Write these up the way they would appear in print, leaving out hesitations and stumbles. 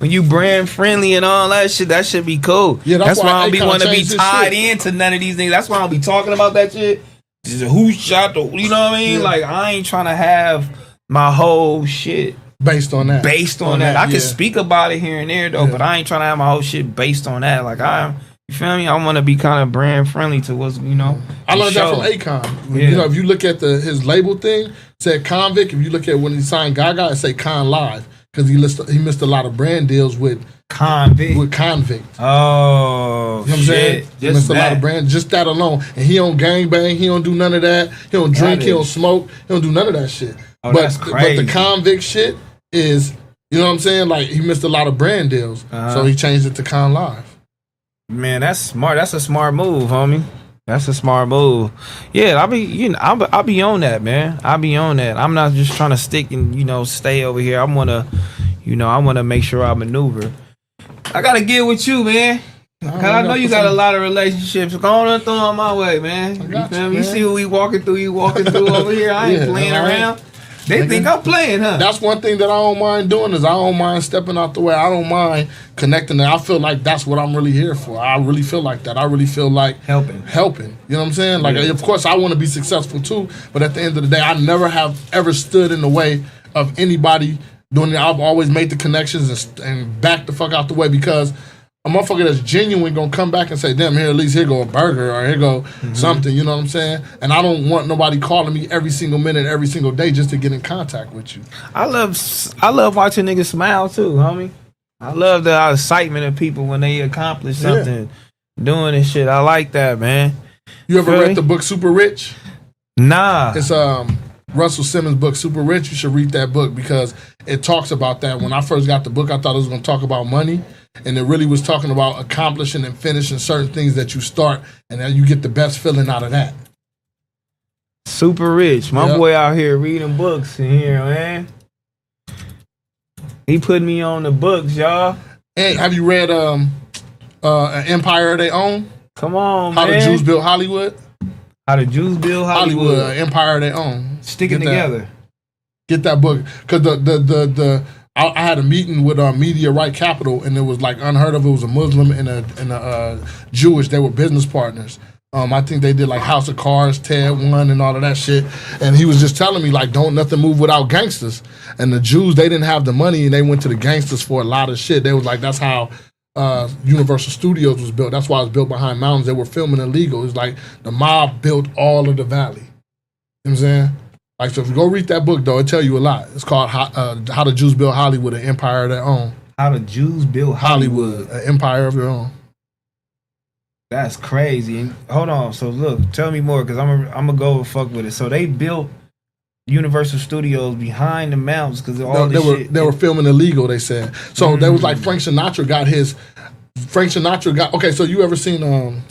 when you brand friendly and all that shit, that should be cool. Yeah, that's why I don't be want to be tied shit. into none of these things. That's why I don't be talking about that shit. Just who shot the, you know what I mean? Yeah. Like, I ain't trying to have my whole shit based on that. I can speak about it here and there though, but I ain't trying to have my whole shit based on that. Like, you feel me? I want to be kind of brand friendly to what's, you know. I learned that from Akon. You know, if you look at his label thing, it said Konvict. If you look at when he signed Gaga, it say Con Live because he missed a lot of brand deals with Konvict. You know Oh, what I'm saying? He missed a lot of brand, just that alone. And he don't gangbang. He don't do none of that. He don't drink. He don't smoke. He don't do none of that shit. Oh, that's crazy. But the Konvict shit is, you know what I'm saying? Like, he missed a lot of brand deals, so he changed it to Con Live. Man, that's smart. That's a smart move, homie. That's a smart move. Yeah, I'll be on that, man. I'll be on that. I'm not just trying to stick and, you know, stay over here. I wanna make sure I maneuver. I gotta get with you, man. Cause I know you got a lot of relationships. Go on and throw them my way, man. You feel me? You see what we walking through? You walking through over here? I ain't playing around. They think I'm playing, huh? That's one thing that I don't mind doing is I don't mind stepping out the way. I don't mind connecting. I feel like that's what I'm really here for. I really feel like that. I really feel like helping. You know what I'm saying? Like, of course, I want to be successful too. But at the end of the day, I never have ever stood in the way of anybody doing it. I've always made the connections and back the fuck out the way because a motherfucker that's genuine gonna come back and say, damn, here go a burger or here go something, you know what I'm saying? And I don't want nobody calling me every single minute, every single day just to get in contact with you. I love watching niggas smile too, homie. I love the excitement of people when they accomplish something, doing this shit. I like that, man. You ever read the book Super Rich? Nah. It's Russell Simmons' book, Super Rich. You should read that book because it talks about that. When I first got the book, I thought it was gonna talk about money. And it really was talking about accomplishing and finishing certain things that you start, and then you get the best feeling out of that. Super Rich. My boy out here reading books in here, man. He put me on the books, y'all. Hey, have you read An Empire of Their Own? Come on, How man. the Jews Built Hollywood? How the Jews Built Hollywood. An Empire of Their Own. Sticking together. Get that book. Because I had a meeting with Media Right Capital, and it was like unheard of. It was a Muslim and a Jewish. They were business partners. I think they did like House of Cards, Ted One, and all of that shit. And he was just telling me like, don't nothing move without gangsters. And the Jews, they didn't have the money, and they went to the gangsters for a lot of shit. They was like, that's how Universal Studios was built. That's why it was built behind mountains. They were filming illegal. It was like the mob built all of the valley. You know what I'm saying? Like, so if you go read that book, though, it'll tell you a lot. It's called How the Jews Built Hollywood, An Empire of Their Own. How the Jews Built Hollywood. An Empire of Their Own. That's crazy. And hold on. So, look, tell me more, because I'm going to go fuck with it. So, they built Universal Studios behind the mountains because all this shit. They were filming illegal, they said. So, there was like Frank Sinatra got... Okay, so you ever seen...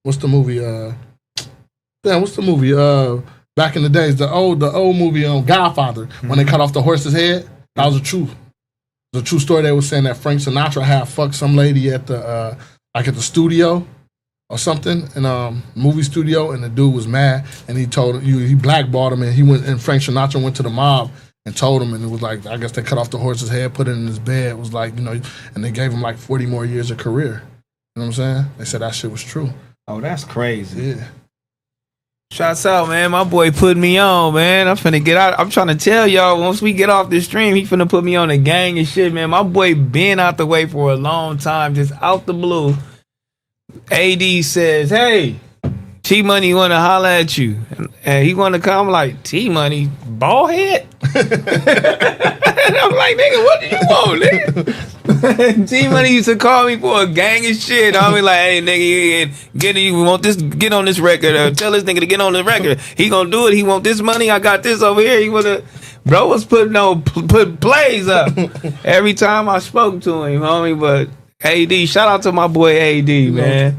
what's the movie? Back in the days, the old movie Godfather, when they cut off the horse's head, that was a true story. They were saying that Frank Sinatra had fucked some lady at the studio or something, in movie studio, and the dude was mad, and he told he blackballed him, and Frank Sinatra went to the mob and told him, and it was like, I guess they cut off the horse's head, put it in his bed. It was like, you know, and they gave him like 40 more years of career. You know what I'm saying? They said that shit was true. Oh, that's crazy. Yeah. Shouts out, man. My boy put me on, man. I'm finna get out. I'm trying to tell y'all, once we get off this stream, he finna put me on a gang and shit, man. My boy been out the way for a long time, just out the blue. AD says, hey, T-Money want to holler at you. And he want to come like, T-Money, bald head? And I'm like, nigga, what do you want, nigga? T-Money used to call me for a gang of shit. I be like, hey, nigga, you want this? Get on this record. Tell this nigga to get on the record. He gonna do it. He want this money. I got this over here. He wanna... Bro was putting plays up every time I spoke to him, homie. But AD, shout out to my boy AD, man.